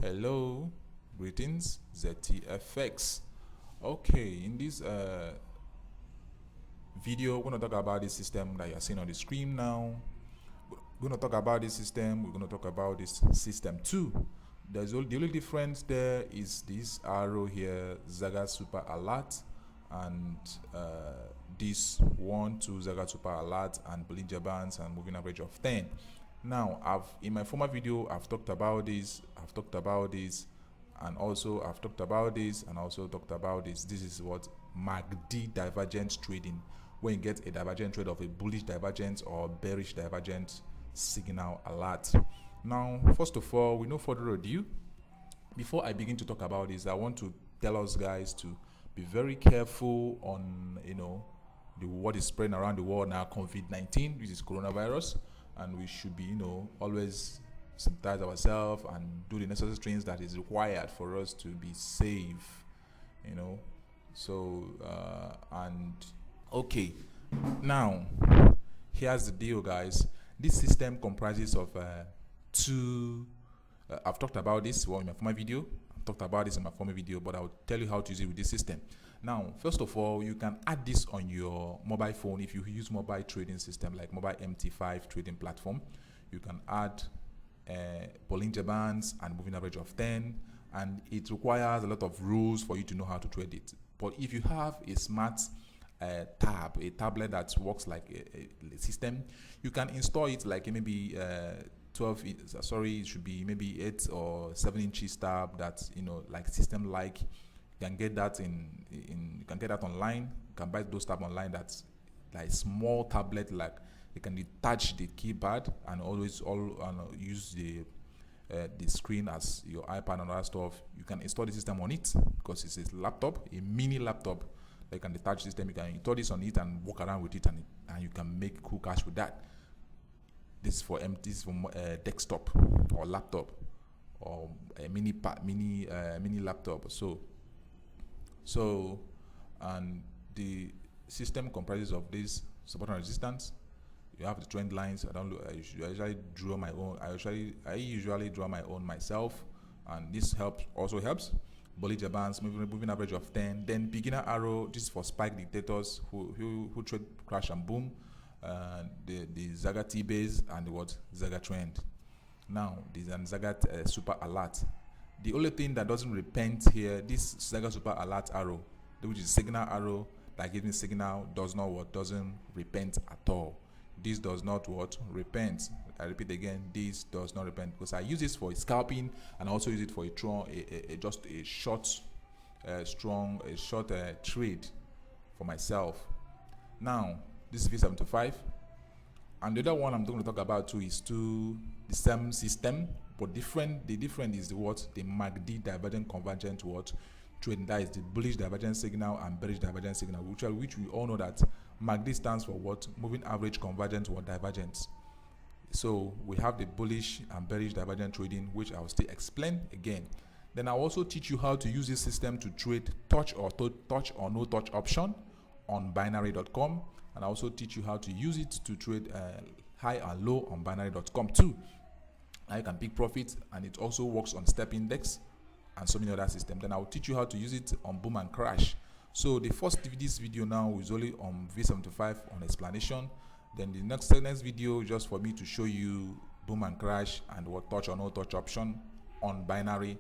Hello, greetings, ZTFX. Okay, in this video, we're going to talk about this system that you're seeing on the screen now. We're going to talk about this system. We're going to talk about this system too. The only difference there is this arrow here, Zaga Super Alert, and this 1, 2 Zaga Super Alert and Bollinger Bands and moving average of 10. Now, in my former video, I've talked about this, and also I've talked about this, and also talked about this. This is what MACD divergence trading, when you get a divergent trade of a bullish divergence or bearish divergence signal alert. Now, first of all, with no further ado, before I begin to talk about this, I want to tell us guys to be very careful on what is spreading around the world now, COVID-19, which is coronavirus. And we should be, always sanitize ourselves and do the necessary things that is required for us to be safe, So, okay. Now, here's the deal, guys. This system comprises of two. I've talked about this in my former video. But I'll tell you how to use it with this system. Now, first of all, you can add this on your mobile phone. If you use mobile trading system like mobile MT5 trading platform, you can add Bollinger Bands and moving average of 10, and it requires a lot of rules for you to know how to trade it. But if you have a smart a tablet that works like a system, you can install it like maybe 12. It should be maybe 8 or 7 inches tab that like system like. You can get that you can get that online. You can buy those tabs online. That's like small tablet, like you can detach the keypad and use the screen as your iPad and other stuff. You can install the system on it because it's a laptop, a mini laptop. You can detach system. You can install this on it and walk around with it, and you can make cool cash with that. This is for desktop or laptop or a mini laptop. So, and the system comprises of this support and resistance. You have the trend lines. I usually draw my own. I usually draw my own myself, and this also helps. Bollinger Bands, moving average of 10. Then beginner arrow. This is for spike dictators who trade crash and boom. The Zaga T-base and the Zaga trend. Now, this is Zaga Super Alert. The only thing that doesn't repent here, this Zaga Super Alert arrow, which is signal arrow that gives me signal, doesn't repent at all. This does not repent. I repeat again, this does not repent because I use this for scalping and I also use it for just a short trade for myself. Now, this is V75, and the other one I'm going to talk about too is the same system but different. The different is the MACD divergent convergent trading. That is the bullish divergent signal and bearish divergent signal, which we all know that MACD stands for moving average convergent divergence. So we have the bullish and bearish divergent trading, which I'll still explain again. Then I'll also teach you how to use this system to trade touch or no touch option on binary.com, and I also teach you how to use it to trade high and low on binary.com too. Now you can pick profits, and it also works on step index and so many other systems. Then I'll teach you how to use it on boom and crash. So this video now is only on V75 on explanation. Then the next video is just for me to show you boom and crash and touch or no touch option on binary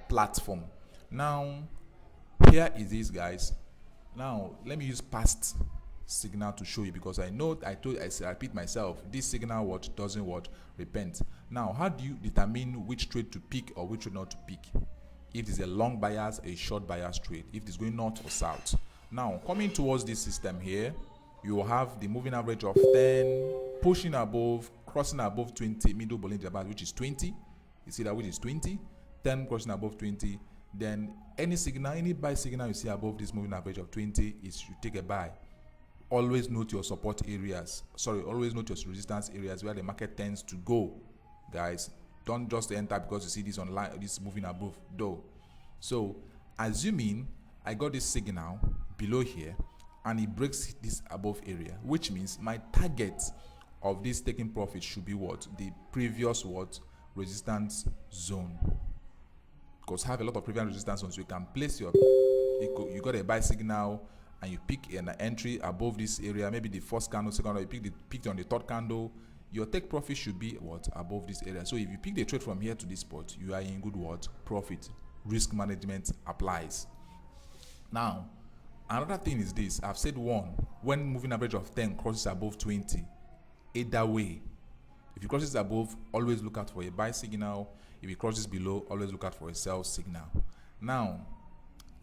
platform. Now here is this, guys. Now let me use past signal to show you, because I repeat myself, this signal doesn't repent. Now, how do you determine which trade to pick or which trade not to pick? If it's a long bias, a short bias trade, if it's going north or south. Now, coming towards this system here, you will have the moving average of 10 pushing above, crossing above 20, middle Bollinger Band, which is 20. You see that, which is 20, 10 crossing above 20. Then any buy signal you see above this moving average of 20 is you take a buy. Always note your support areas. Always note your resistance areas where the market tends to go, guys. Don't just enter because you see this online, this moving above though. So, assuming I got this signal below here and it breaks this above area, which means my target of this taking profit should be the previous resistance zone. because have a lot of previous resistance on, so you can place your, you got a buy signal and you pick an entry above this area, maybe the first candle, second candle, you picked on the third candle, your take profit should be what, above this area. So if you pick the trade from here to this spot, you are in good what, profit. Risk management applies. Now another thing is this, I've said one, when moving average of 10 crosses above 20, either way, if it crosses above, always look out for a buy signal. If it crosses below, always look out for a sell signal. Now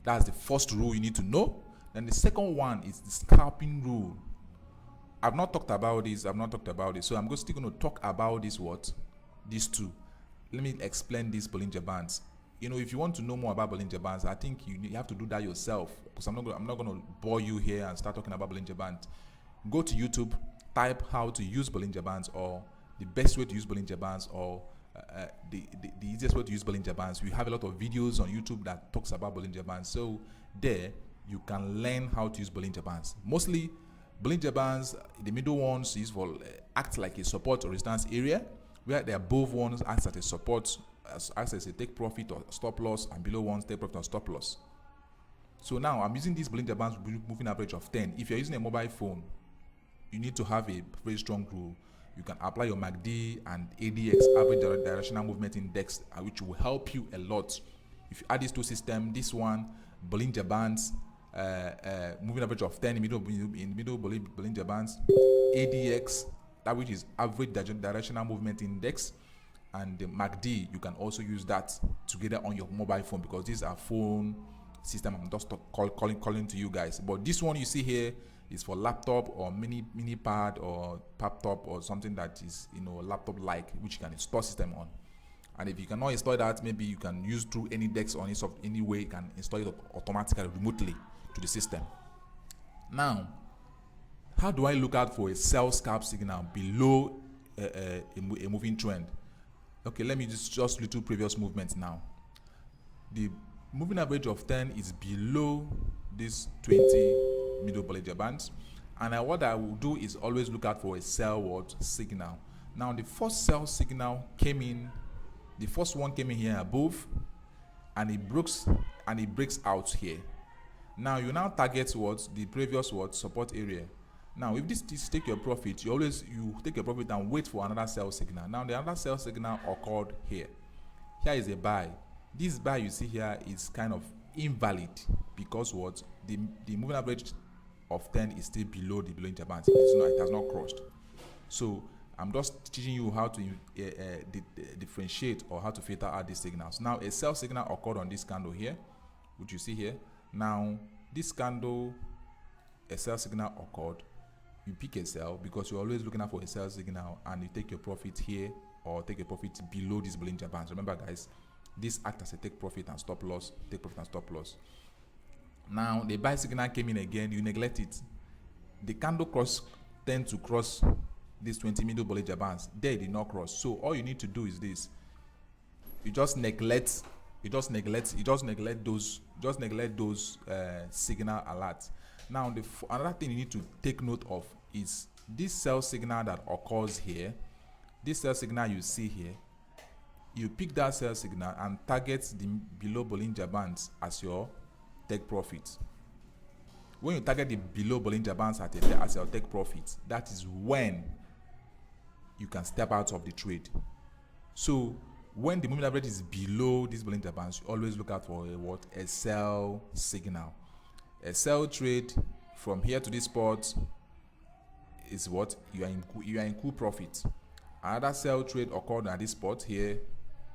that's the first rule you need to know. Then the second one is the scalping rule. I've not talked about this, so I'm still going to talk about these two. Let me explain these Bollinger Bands. If you want to know more about Bollinger Bands, I think you have to do that yourself, because I'm not going to bore you here and start talking about Bollinger Bands. Go to YouTube, type how to use Bollinger Bands, or the best way to use Bollinger Bands, or the easiest way to use Bollinger Bands. We have a lot of videos on YouTube that talks about Bollinger Bands, so there you can learn how to use Bollinger Bands. Mostly Bollinger Bands, the middle ones is for act like a support or resistance area, where the above ones acts as a support, acts as a take profit or stop loss, and below ones take profit or stop loss. So now I'm using these Bollinger Bands moving average of 10. If you're using a mobile phone, you need to have a very strong rule. You can apply your MACD and ADX, average directional movement index, which will help you a lot. If you add these two systems, this one, Bollinger Bands, moving average of 10 in middle Bollinger Bands, ADX, that which is average directional movement index, and the MACD, you can also use that together on your mobile phone, because these are phone system. I'm just calling to you guys, but this one you see here is for laptop or mini pad or laptop or something that is laptop like, which you can install system on. And if you cannot install that, maybe you can use through any DEX or any way, you can install it automatically remotely to the system. Now, how do I look out for a sell scalp signal below a moving trend? Okay, let me just little previous movements now. The moving average of 10 is below this 20 middle Bollinger Bands, and what I will do is always look out for a sell signal. Now the first sell signal came in, the first one came in here above, and it breaks out here. Now you now target the previous support area. Now if this take your profit, you take your profit and wait for another sell signal. Now the other sell signal occurred here. Here is a buy. This buy you see here is kind of invalid, because the moving average of 10 is still below the Bollinger Bands. It has not crossed. So I'm just teaching you how to differentiate or how to filter out these signals. Now a sell signal occurred on this candle here, which you see here. Now this candle, a sell signal occurred. You pick a sell, because you're always looking out for a sell signal, and you take your profit here or take a profit below this Bollinger Bands. Remember guys, this acts as a take profit and stop loss, take profit and stop loss. Now the buy signal came in again, you neglect it. The candle tend to cross this 20 middle Bollinger Bands. They did not cross. So all you need to do is this: you just neglect those signal alerts. Now another thing you need to take note of is this sell signal that occurs here. This sell signal you see here, you pick that sell signal and target the below Bollinger Bands as your take profit. When you target the below Bollinger Bands as your take profit, that is when you can step out of the trade. So when the moving average is below this Bollinger Bands, you always look out for a sell signal. A sell trade from here to this spot is you are in cool profit. Another sell trade occurred at this spot here,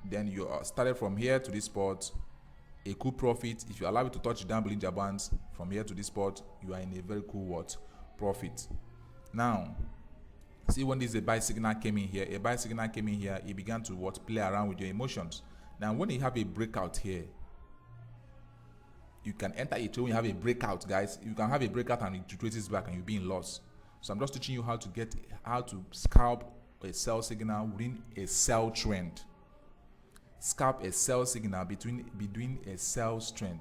then you started from here to this spot, a cool profit. If you allow it to touch down Bollinger Bands from here to this spot, you are in a very cool profit. Now see, when this buy signal came in here, it began to play around with your emotions. Now when you have a breakout here, you can enter it. When you have a breakout, guys, you can have a breakout and it retraces back and you'll be in loss. So I'm just teaching you how to scalp a sell signal within a sell trend. Scalp a sell signal between a sell trend.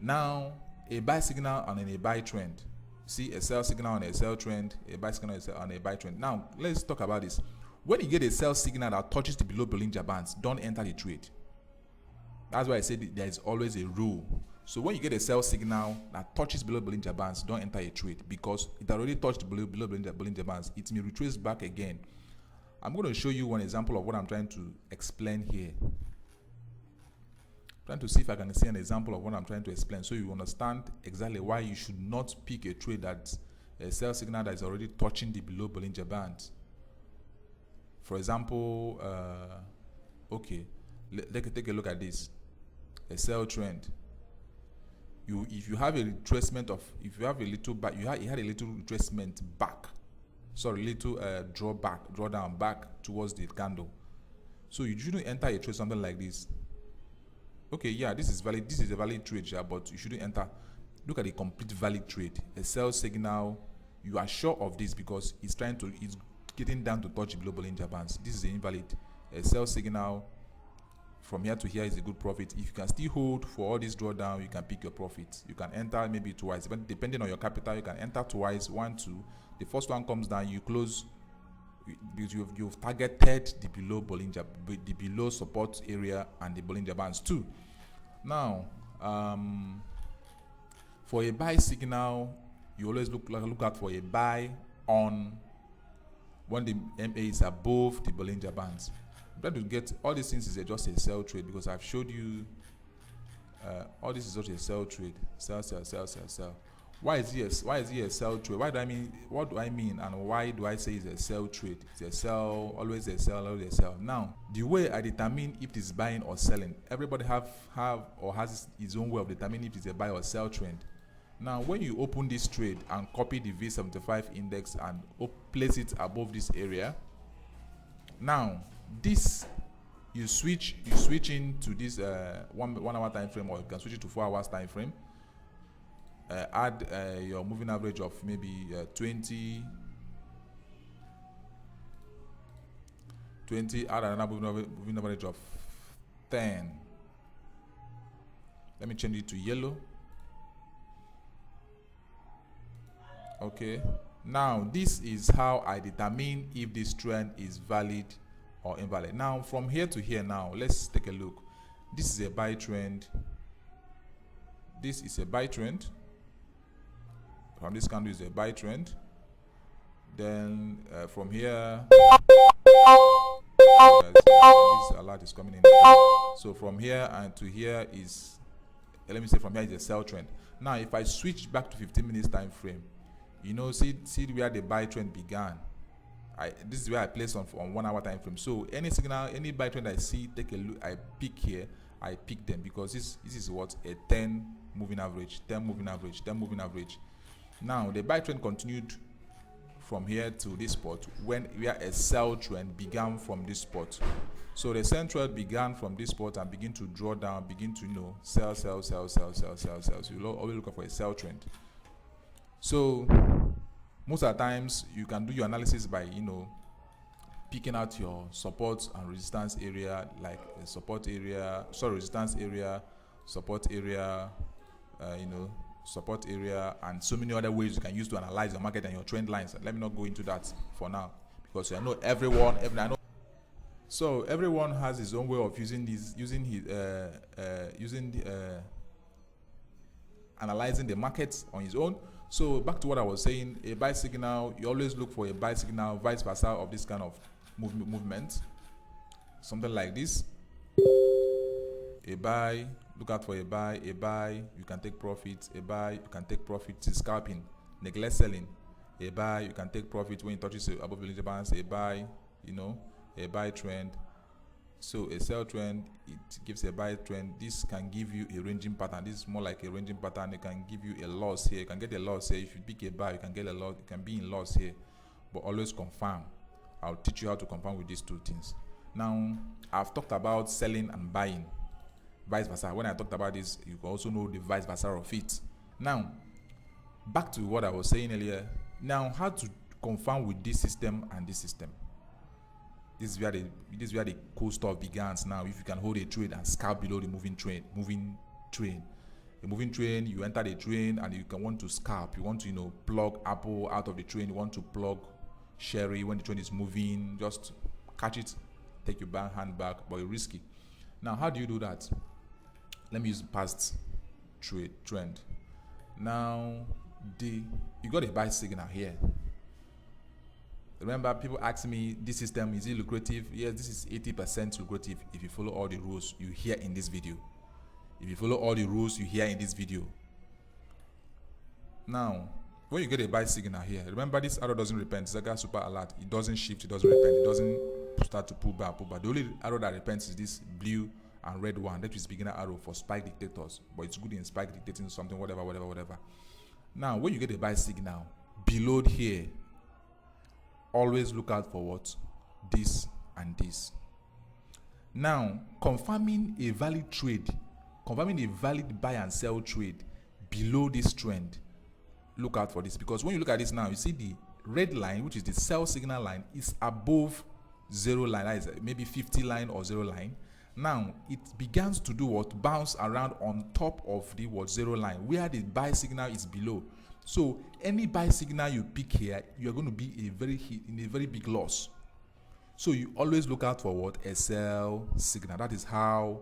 Now a buy signal and a buy trend. See, a sell signal on a sell trend, a buy signal on a buy trend. Now let's talk about this. When you get a sell signal that touches the below Bollinger Bands, don't enter the trade. That's why I said there is always a rule. So when you get a sell signal that touches below Bollinger Bands, don't enter a trade, because it already touched below Bollinger Bands. It may retrace back again. I'm going to show you one example of what I'm trying to explain here. Trying to see if I can see an example of what I'm trying to explain, so you understand exactly why you should not pick a trade that's a sell signal that is already touching the below Bollinger Bands. For example, okay, let's take a look at this. A sell trend. If you have a retracement of, if you have a little back, you had a little retracement back, sorry, little draw down back towards the candle. So you shouldn't enter a trade something like this. Okay, yeah, this is valid. This is a valid trade, yeah, but you shouldn't enter. Look at the complete valid trade. A sell signal. You are sure of this because it's getting down to touch below Bollinger Bands. This is an invalid. A sell signal. From here to here is a good profit. If you can still hold for all this drawdown, you can pick your profit. You can enter maybe twice, but depending on your capital, you can enter twice, 1, 2. The first one comes down, you close because you've targeted the below support area and the Bollinger Bands too. Now, for a buy signal, you always look out for a buy on when the MA is above the Bollinger Bands. I'm trying to get all these things is just a sell trade, because I've showed you all this is just a sell trade. Sell. Why is it a sell trade? What do I mean, and why do I say it's a sell trade? It's a sell, always a sell, always a sell. Now, the way I determine if it's buying or selling, everybody has his own way of determining if it's a buy or sell trend. Now, when you open this trade and copy the V75 index and place it above this area, now this you switch into this 1 hour time frame, or you can switch it to 4 hours time frame. Add your moving average of maybe 20, add another moving average of 10. Let me change it to yellow. Okay, now this is how I determine if this trend is valid or invalid. Now from here to here, now let's take a look. This is a buy trend. This is a buy trend. From this candle is a buy trend. Then from here, this alert is coming in. So from here and to here is, let me say from here is a sell trend. Now if I switch back to 15 minutes time frame, you know, see where the buy trend began. This is where I place on 1 hour time frame. So any signal, any buy trend I see, take a look, I pick here, I pick them, because this is what a 10 moving average. Now the buy trend continued from here to this spot where a sell trend began from this spot. So the central began from this spot and begin to draw down, begin to sell. So you always look for a sell trend. So most of the times you can do your analysis by picking out your support and resistance area, like a support area, resistance area, support area, support area, and so many other ways you can use to analyze your market and your trend lines. Let me not go into that for now, because I know everyone has his own way of analyzing the market on his own. So back to what I was saying, a buy signal, you always look for a buy signal, vice versa, of this kind of movement. Something like this. A buy, look out for a buy, you can take profit, a buy, you can take profit. It's scalping, neglect selling. A buy, you can take profit when it touches above the bands. A buy, a buy trend. So a sell trend, it gives a buy trend. This can give you a ranging pattern. This is more like a ranging pattern. It can give you a loss here. You can get a loss here. If you pick a buy, you can get a loss. You can be in loss here. But always confirm. I'll teach you how to confirm with these two things. Now, I've talked about selling and buying. Vice versa. When I talked about this, you can also know the vice versa of it. Now, back to what I was saying earlier. Now, how to confirm with this system and this system. This is where the cool stuff begins. Now, if you can hold a trade and scalp below the moving train. The moving train, you enter the train and you can want to scalp. You want to plug Apple out of the train. You want to plug Sherry when the train is moving. Just catch it, take your hand back, but it's risky. Now, how do you do that? let me use past trend. Now you got a buy signal here. Remember, people ask me, this system, is it lucrative? Yes, this is 80% lucrative if you follow all the rules you hear in this video. If you follow all the rules you hear in this video. Now, when you get a buy signal here, remember this arrow doesn't repent. Zaga super alert. It doesn't shift, it doesn't repent, it doesn't start to pull back. The only arrow that repents is this blue and red one. That is beginner arrow for spike dictators, but it's good in spike dictating something, whatever. Now, when you get a buy signal below here, always look out for what? This and this. Now, confirming a valid buy and sell trade below this trend, look out for this, because when you look at this now, you see the red line, which is the sell signal line, is above zero line. That is maybe 50 line or zero line. Now it begins to do what? Bounce around on top of the zero line, where the buy signal is below. So any buy signal you pick here, you're going to be in a very big loss. So you always look out for what? A sell signal. That is how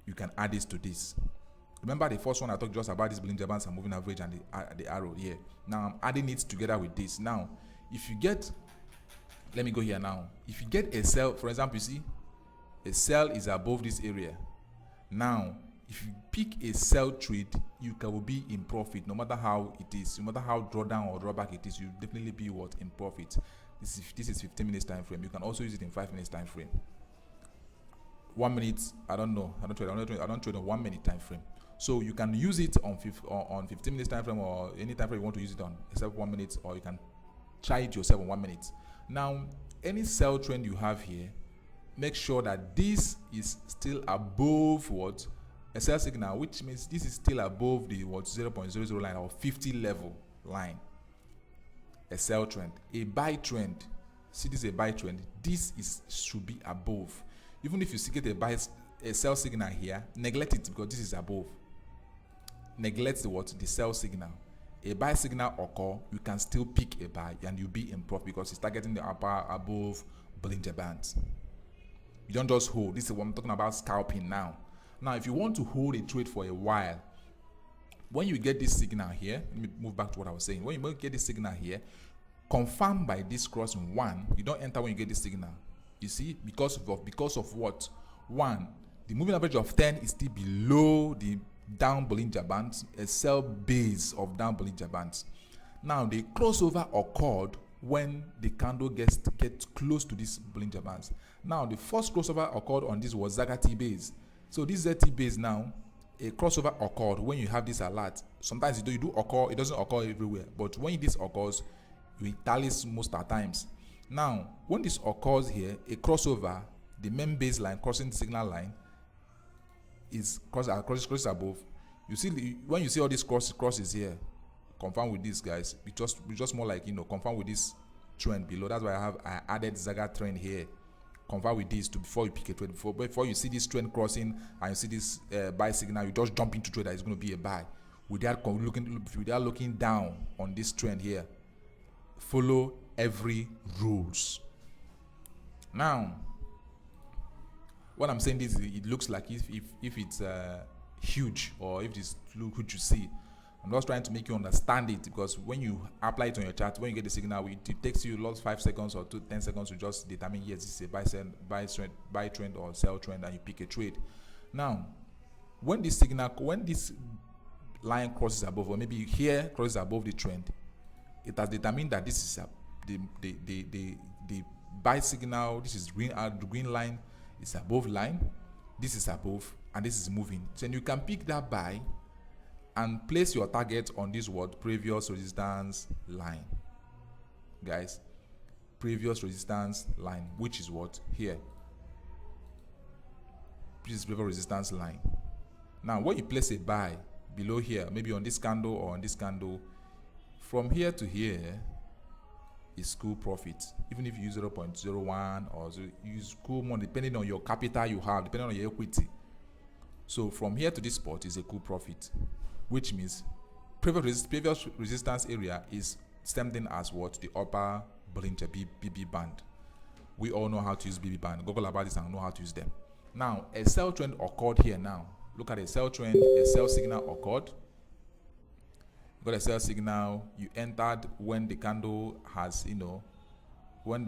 you can add this to this. Remember the first one I talked just about this Bollinger Bands and moving average and the arrow here. Now I'm adding it together with this. Now, if you get, let me go here now. If you get a sell, for example, you see, a sell is above this area. Now, if you pick a sell trade, you can be in profit, no matter how it is, no matter how drawdown or drawback it is, you definitely be what? In profit. This is 15 minutes time frame. You can also use it in 5 minutes time frame. 1 minute, I don't trade on 1 minute time frame. So you can use it on 15 minutes time frame or any time frame you want to use it on, except 1 minute, or you can try it yourself in 1 minute. Now, any sell trend you have here, make sure that this is still above what? A sell signal, which means this is still above the 0.00 line or 50 level line. A sell trend. A buy trend, see, this is a buy trend, this should be above. Even if you get a sell signal here, neglect it, because this is above. Neglect the sell signal. A buy signal occur, you can still pick a buy and you'll be in profit, because it's targeting the upper above Bollinger Bands. You don't just hold. This is what I'm talking about, scalping now. Now, if you want to hold a trade for a while, when you get this signal here, let me move back to what I was saying. When you get this signal here, confirm by this crossing 1. You don't enter when you get this signal. You see, because of what? 1, the moving average of 10 is still below the down Bollinger Bands, a sell base of down Bollinger Bands. Now, the crossover occurred when the candle gets close to this Bollinger Bands. Now, the first crossover occurred on this was Zaga T base. So this ZT base now, a crossover occurred when you have this alert. Sometimes it do occur, it doesn't occur everywhere, but when this occurs, it tallies most of the times. Now, when this occurs here, a crossover, the main baseline crossing the signal line is cross above. You see, when you see all these crosses here, confirm with this, guys. We just more like, confirm with this trend below. That's why I added Zaga trend here. Confirm with this before you pick a trade. Before you see this trend crossing and you see this buy signal, you just jump into trade that is going to be a buy without looking down on this trend here. Follow every rules. Now, what I'm saying is, it looks like if it's huge, or if it's huge to see. I'm just trying to make you understand it, because when you apply it on your chart, when you get the signal, it takes you 5 seconds or 10 seconds to just determine, yes, this is a buy trend or sell trend, and you pick a trade. Now, when this line crosses above, or maybe here crosses above the trend, it has determined that this is the buy signal. This is green. The green line is above line. This is above, and this is moving. So you can pick that buy and place your target on this previous resistance line, guys. Previous resistance line, which is here. This is previous resistance line. Now, when you place a buy below here, maybe on this candle or on this candle, from here to here is cool profit. Even if you use 0.01 or use cool money, depending on your capital you have, depending on your equity. So from here to this spot is a cool profit, which means previous resistance area is something as the upper Bollinger BB band. We all know how to use BB band. Google about this and know how to use them. Now, a sell trend occurred here now. look at a sell trend, a sell signal occurred. You got a sell signal, you entered when the candle has, when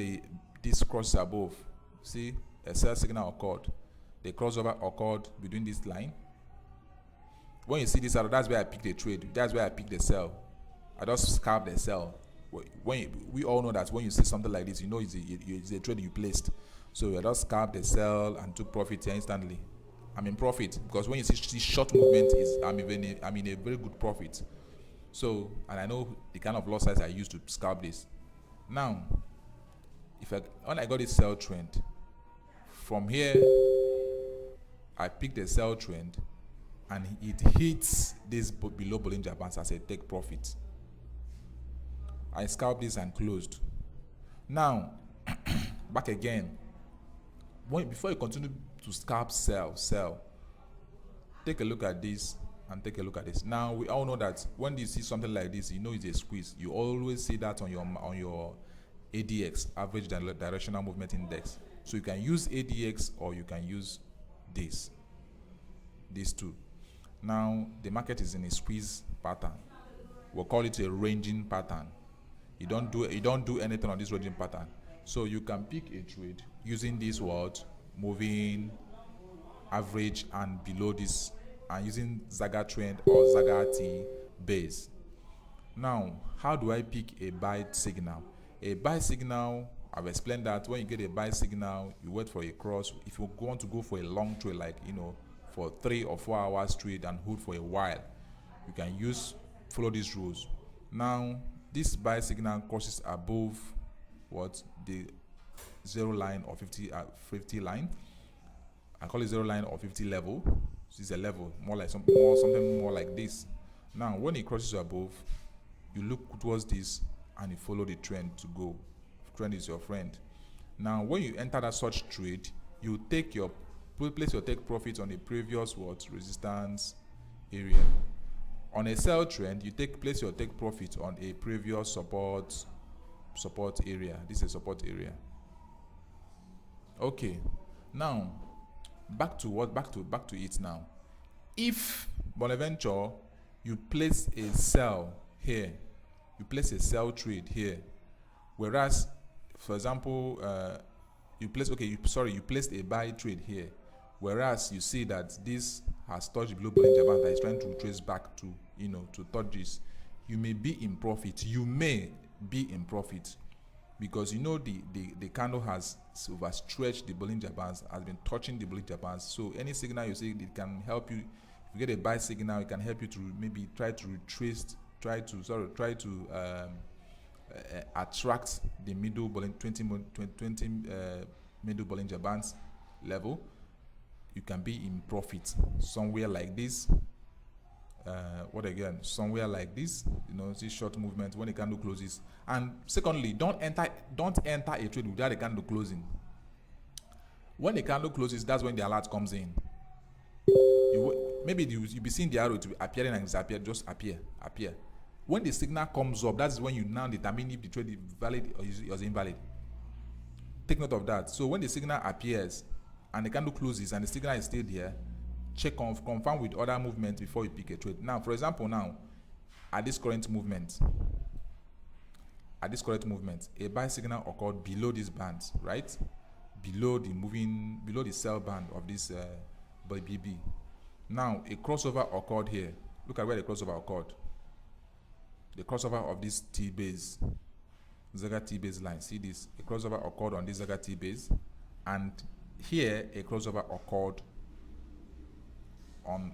this cross above, see, a sell signal occurred. The crossover occurred between this line. When you see this, that's where I pick the trade. That's where I pick the sell. I just scalp the sell. We all know that when you see something like this, it's a trade you placed. So I just scalp the sell and took profit here instantly. I'm in profit because when you see short movement, I'm in a very good profit. So, and I know the kind of lot size I use to scalp this. Now, when I got this sell trend, from here, I pick the sell trend, and it hits this below Bollinger Bands as a take profit. I scalped this and closed. Now, back again. Before you continue to scalp, sell, take a look at this and take a look at this. Now, we all know that when you see something like this, it's a squeeze. You always see that on your ADX, average directional movement index. So you can use ADX or you can use these two. Now, the market is in a squeeze pattern. We'll call it a ranging pattern. You don't do anything on this ranging pattern. So you can pick a trade using this word, moving average and below this, and using Zaga trend or Zaga T base. Now, how do I pick a buy signal? A buy signal, I've explained that when you get a buy signal, you wait for a cross. If you want to go for a long trade, like for 3 or 4 hours trade and hold for a while, you can follow these rules. Now, this buy signal crosses above the 0 line or 50 line. I call it 0 line or 50 level. This is a level more like something more like this. Now, when it crosses above, you look towards this and you follow the trend to go. Trend is your friend. Now, when you enter that such trade, you place your take profit on a previous resistance area. On a sell trend, you place your take profit on a previous support area. This is a support area. Okay. Now, back to it now. If Bonaventure, you place a sell here, you place a sell trade here, whereas, for example, you placed a buy trade here, whereas you see that this has touched below Bollinger Band that is trying to trace back to touch this, you may be in profit. Because the candle has overstretched the Bollinger Bands, has been touching the Bollinger Bands. So any signal you see, it can help you. If you get a buy signal, it can help you to maybe try to retrace, try to attract the middle 20 middle Bollinger Bands level. You can be in profit somewhere like this. Somewhere like this, see short movement when the candle closes. And secondly, don't enter a trade without the candle closing. When the candle closes, that's when the alert comes in. You'll be seeing the arrow to be appearing and disappear, just appear. When the signal comes up, that's when you now determine if the trade is valid or is invalid. Take note of that. So when the signal appears and the candle closes and the signal is still there, confirm with other movements before you pick a trade. Now, for example, at this current movement, a buy signal occurred below this band, right? Below the sell band of this BB. Now, a crossover occurred here. Look at where the crossover occurred. The crossover of this T base, Zaga T base line. See this? A crossover occurred on this Zaga T base, and here a crossover occurred on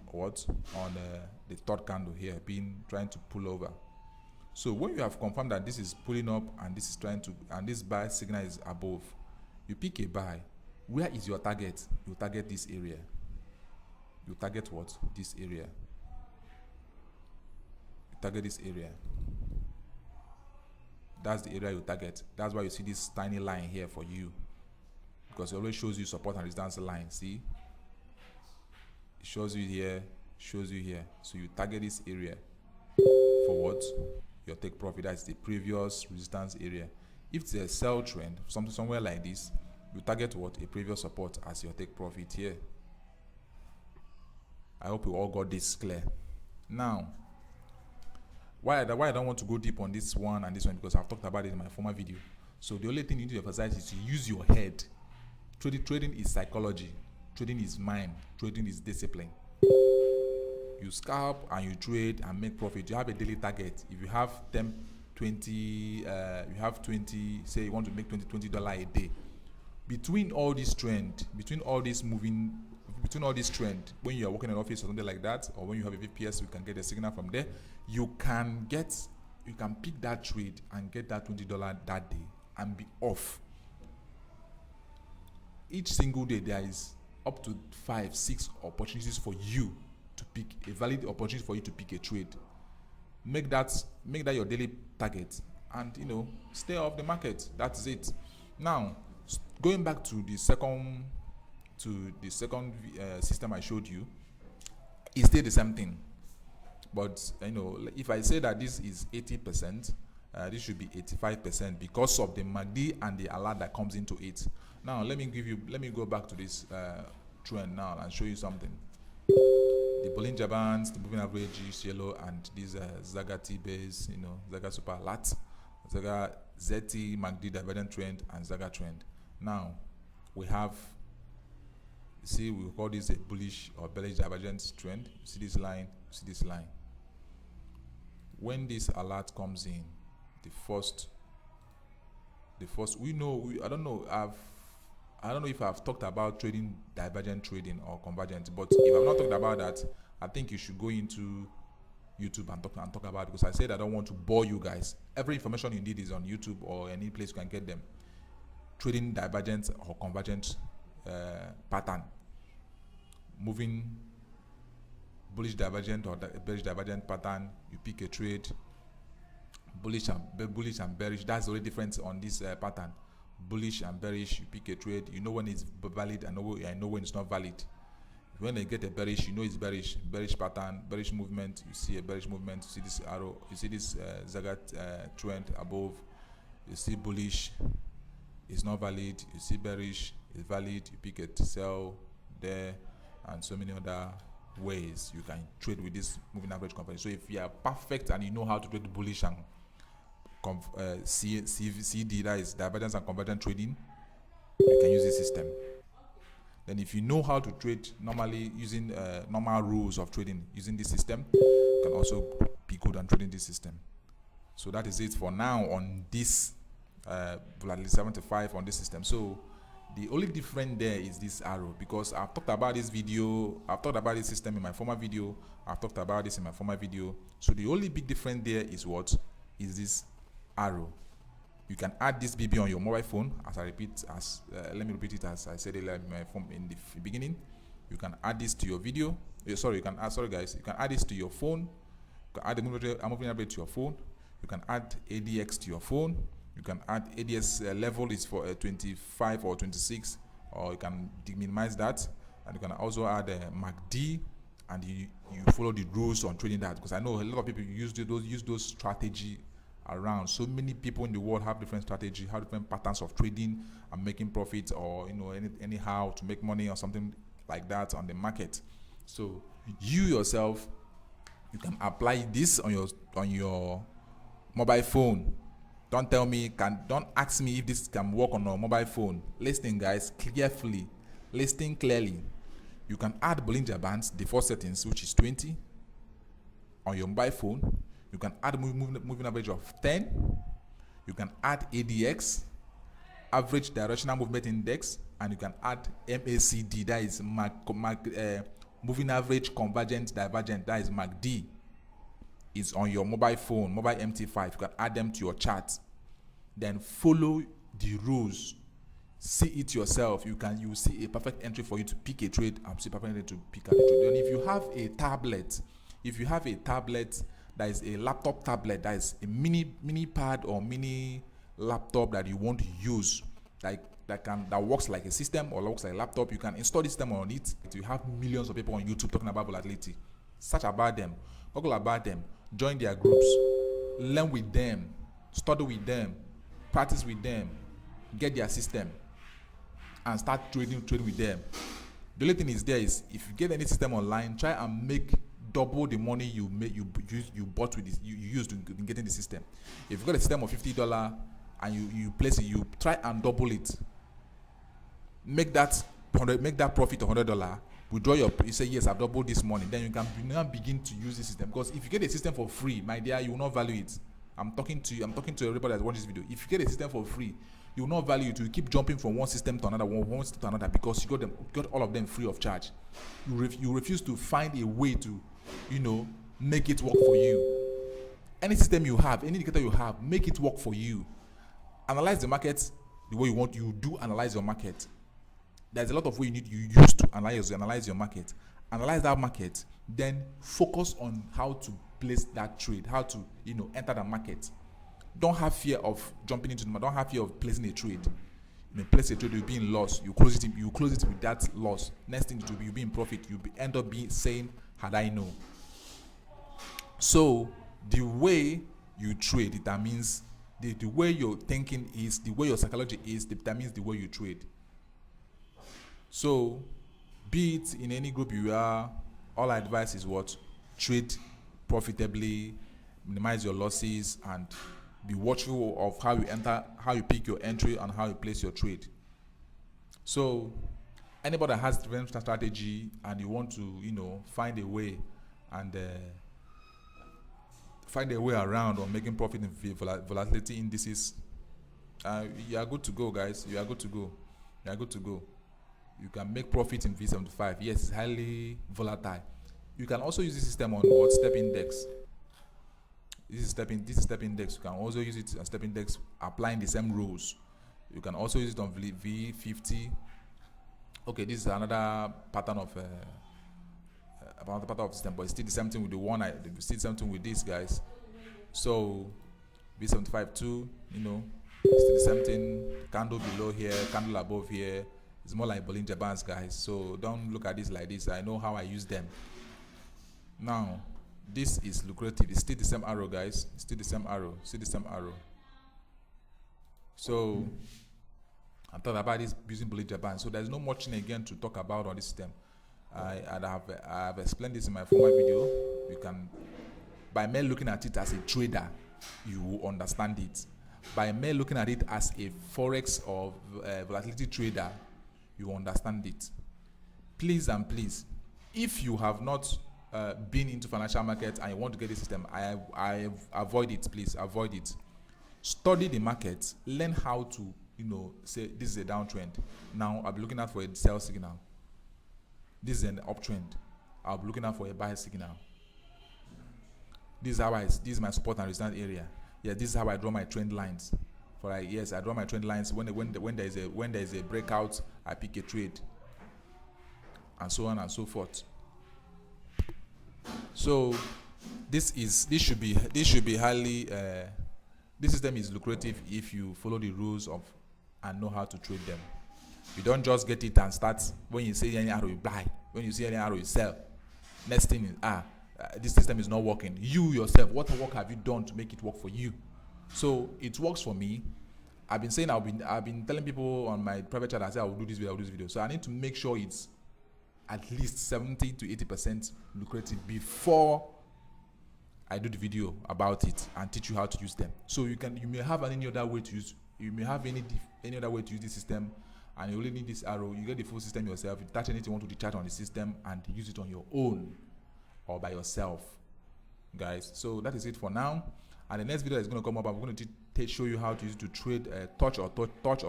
the third candle here, trying to pull over. So when you have confirmed that this is pulling up and this is and this buy signal is above, you pick a buy. Where is your target? You target this area. You target what? This area. You target this area. That's the area you target. That's why you see this tiny line here for you, because it always shows you support and resistance line. See? It shows you here, So you target this area for what? Your take profit. That's the previous resistance area. If it's a sell trend, somewhere like this, you target what? A previous support as your take profit here. I hope you all got this clear. Now, why I don't want to go deep on this one and this one, because I've talked about it in my former video. So the only thing you need to emphasize is to use your head. Trading is psychology. Trading is mind. Trading is discipline. You scalp and you trade and make profit. You have a daily target. If you have 10, 20, you have 20, say you want to make $20 a day. Between all this trend, between all this trend, when you are working in an office or something like that, or when you have a VPS, you can get a signal from there. You can pick that trade and get that $20 that day and be off. Each single day there is up to 5-6 opportunities for you to pick a valid opportunity for you to pick a trade. Make that your daily target, and stay off the market. That's it. Now, going back to the second system I showed you, it's still the same thing. But if I say that this is 80%, this should be 85% because of the MACD and the alert that comes into it. Now let me go back to this trend now and show you something. The Bollinger Bands, the moving average is yellow, and these Zaga T-base, Zaga Super Alert, Zaga ZT, MACD divergent trend, and Zaga trend. Now we have, we call this a bullish or bearish divergent trend. You see this line, When this alert comes in, I don't know if I've talked about trading divergent trading or convergent, but if I've not talked about that, I think you should go into YouTube and talk about it, because I said I don't want to bore you guys. Every information you need is on YouTube or any place you can get them. Trading divergent or convergent pattern, moving bullish divergent or bearish divergent pattern, you pick a trade. Bullish and bearish, that's the only difference on this pattern. Bullish and bearish, you pick a trade. You know when it's valid, and I know when it's not valid. When I get a bearish, you know it's bearish pattern, bearish movement. You see a bearish movement, you see this arrow, you see this Zaga trend above. You see bullish, it's not valid. You see bearish, it's valid. You pick it, sell there, and so many other ways you can trade with this moving average conversion. So if you are perfect and you know how to trade bullish and CD, that is divergence and convergent trading, you can use this system. Then if you know how to trade normally using normal rules of trading using this system, you can also be good on trading this system. So that is it for now on this volatility 75 on this system. So the only difference there is this arrow, because I've talked about this system in my former video. I've talked about this in my former video. So the only big difference there is what is this arrow. You can add this BB on your mobile phone, let me repeat it as I said earlier in the beginning. You can add this to your video. You can add this to your phone. You can add the moving average to your phone. You can add ADX to your phone. You can add ADS level is for 25 or 26, or you can minimize that. And you can also add MACD, and you follow the rules on trading that, because I know a lot of people use those strategy around. So many people in the world have different strategy, have different patterns of trading and making profits, or anyhow to make money or something like that on the market. So you yourself, you can apply this on your mobile phone. Don't ask me if this can work on a mobile phone. Listen, guys, carefully. Listen clearly. You can add Bollinger Bands, default settings, which is 20, on your mobile phone. You can add moving average of 10. You can add ADX, average directional movement index, and you can add MACD, that is moving average convergent divergent, that is MACD. Is on your mobile phone, mobile MT5. You can add them to your chart. Then follow the rules. See it yourself. You see a perfect entry for you to pick a trade, and see a perfect entry to pick a trade. Then if you have a tablet, that is a laptop tablet, that is a mini pad or mini laptop that you want to use, that works like a system or works like a laptop, you can install this system on it. You have millions of people on YouTube talking about volatility. Search about them, Google about them, join their groups, learn with them, study with them, practice with them, get their system, and start trading with them. The only thing is there is if you get any system online, try and make double the money you bought with this, you used in getting the system. If you got a system of $50 and you place it, you try and double it. Make that profit $100. Withdraw you say yes, I've doubled this money. Then you can now begin to use this system. Because if you get a system for free, my dear, you will not value it. I'm talking to everybody that watches this video. If you get a system for free, you will not value it. You keep jumping from one system to another, one system to another, because you got all of them free of charge. You refuse to find a way to, make it work for you. Any system you have, any indicator you have, make it work for you. Analyze the market the way you want. You do analyze your market. There's a lot of way you use to analyze your market. Analyze that market, then focus on how to place that trade, how to enter the market. Don't have fear of jumping into the market. Don't have fear of placing a trade. Place a trade, you'll be in loss. You close it with that loss. Next thing you'll be in profit. End up saying, had I know. So the way you trade determines the way your thinking is, the way your psychology is, determines the way you trade. So, be it in any group you are, all I advise is what? Trade profitably, minimize your losses, and be watchful of how you enter, how you pick your entry, and how you place your trade. So, anybody that has different strategy and you want to, find a way and find a way around on making profit in volatility indices, you are good to go, guys. You are good to go. You are good to go. You can make profit in V75. Yes, it's highly volatile. You can also use this system on what? Step index. This is step index. You can also use it on step index, applying the same rules. You can also use it on V50. Okay, this is another pattern of system, but it's still the same thing with the one. Still the same thing with this, guys. So V75 too, still the same thing. Candle below here, candle above here. It's more like Bollinger Bands, guys. So don't look at this like this. I know how I use them. Now, this is lucrative. It's still the same arrow, guys. It's still the same arrow. Still the same arrow. So I'm talking about this using Bollinger Bands. So there's no much thing again to talk about on this system. I have explained this in my former video. You can, by mere looking at it as a trader, you will understand it. By mere looking at it as a forex or volatility trader, you understand it. Please and please, if you have not been into financial markets and you want to get this system, I avoid it. Please avoid it. Study the market. Learn how to say this is a downtrend. Now I'll be looking out for a sell signal. This is an uptrend. I'll be looking out for a buy signal. This is my support and resistance area. Yeah, this is how I draw my trend lines. Yes, I draw my trend lines. When there is a breakout, I pick a trade, and so on and so forth. So this should be highly. This system is lucrative if you follow the rules of and know how to trade them. You don't just get it and start. When you see any arrow, you buy. When you see any arrow, you sell. Next thing is this system is not working. You yourself, what work have you done to make it work for you? So it works for me. I've been saying I've been telling people on my private chat, I say I will do this video. So I need to make sure it's at least 70 to 80% lucrative before I do the video about it and teach you how to use them. So you may have any other way to use. You may have any other way to use this system, and you only need this arrow. You get the full system yourself. You touch anything you want to decharge on the system and use it on your own or by yourself, guys. So that is it for now. And the next video is going to come up. I'm going to show you how to use it to trade touch or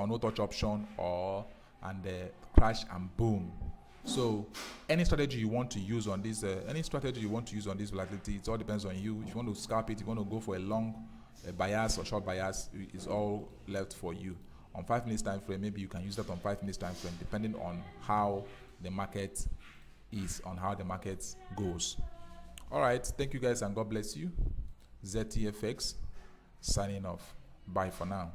no touch option and crash and boom. So any strategy you want to use on this, volatility, it all depends on you. If you want to scalp it, if you want to go for a long bias or short bias, it's all left for you. On 5 minutes time frame, maybe you can use that on 5 minutes time frame, depending on how the market is, on how the market goes. All right, thank you guys and God bless you. ZTFX signing off. Bye for now.